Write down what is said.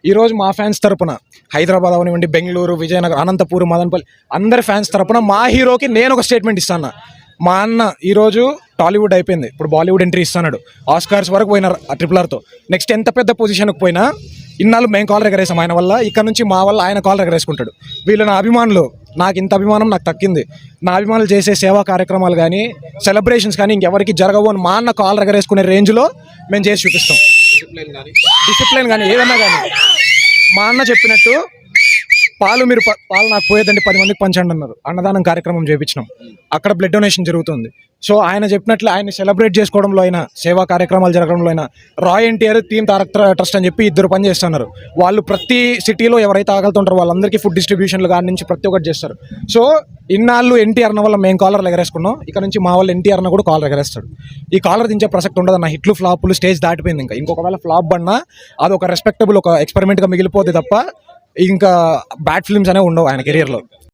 ఈరోజు మా ఫ్యాన్స్ తరపున హైదరాబాద్ అవనివ్వండి, బెంగళూరు, విజయనగరం, అనంతపూర్, మదనపల్లి అందరి ఫ్యాన్స్ తరపున మా హీరోకి నేను ఒక స్టేట్మెంట్ ఇస్తాను. మా అన్న ఈరోజు టాలీవుడ్ అయిపోయింది, ఇప్పుడు బాలీవుడ్ ఎంట్రీ ఇస్తున్నాడు. ఆస్కార్స్ వరకు పోయినారు ఆ RRR. నెక్స్ట్ ఎంత పెద్ద పొజిషన్కి పోయినా ఇన్నాళ్ళు మేము కాలర్ ఎగరేసాం ఆయన వల్ల, ఇక్కడ నుంచి మా వల్ల ఆయన కాలర్ ఎగరేసుకుంటాడు. వీళ్ళు నా అభిమానులు, నాకు ఇంత అభిమానం నాకు తక్కింది. నా అభిమానులు చేసే సేవా కార్యక్రమాలు కానీ సెలబ్రేషన్స్ కానీ ఇంకెవరికి జరగవు అని మా అన్న కాలర్ ఎగరేసుకునే రేంజ్లో మేము చేసి చూపిస్తాం. డిసిప్లిన్ కానీ ఏదన్నా కానీ మా అన్న చెప్పినట్టు పాలు నాకు పోయేదండి 10 మందికి పంచండి అన్నారు. అన్నదానం కార్యక్రమం చేయించినాం, అక్కడ బ్లడ్ డొనేషన్ జరుగుతుంది. సో ఆయన చెప్పినట్లు ఆయన సెలబ్రేట్ చేసుకోవడంలో అయినా, సేవా కార్యక్రమాలు జరగడంలో అయినా, రాయ్ ఎన్టీఆర్ టీమ్ తారక్ ట్రస్ట్ అని చెప్పి 2 పని చేస్తున్నారు. వాళ్ళు ప్రతి సిటీలో ఎవరైతే ఆగలుతుంటారో వాళ్ళందరికీ ఫుడ్ డిస్ట్రిబ్యూషన్లు కాడి నుంచి ప్రతి ఒక్కటి చేస్తారు. సో ఇన్నాళ్ళు ఎన్టీఆర్ అన్న వల్ల మేము కాలర్లు ఎగరేసుకున్నాం, ఇక్కడ నుంచి మా వాళ్ళు ఎన్టీఆర్ అన్న కూడా కాలర్ ఎగరేస్తాడు. ఈ కాలర్ దించే ప్రసక్తి ఉండదు అన్న. హిట్లు ఫ్లాపులు స్టేజ్ దాటిపోయింది. ఇంకొకవేళ ఫ్లాప్ పడినా అది ఒక రెస్పెక్టబుల్ ఒక ఎక్స్పెరిమెంట్గా మిగిలిపోతే తప్ప ఇంకా బ్యాడ్ ఫిల్మ్స్ అనేవి ఉండవు ఆయన కెరియర్లో.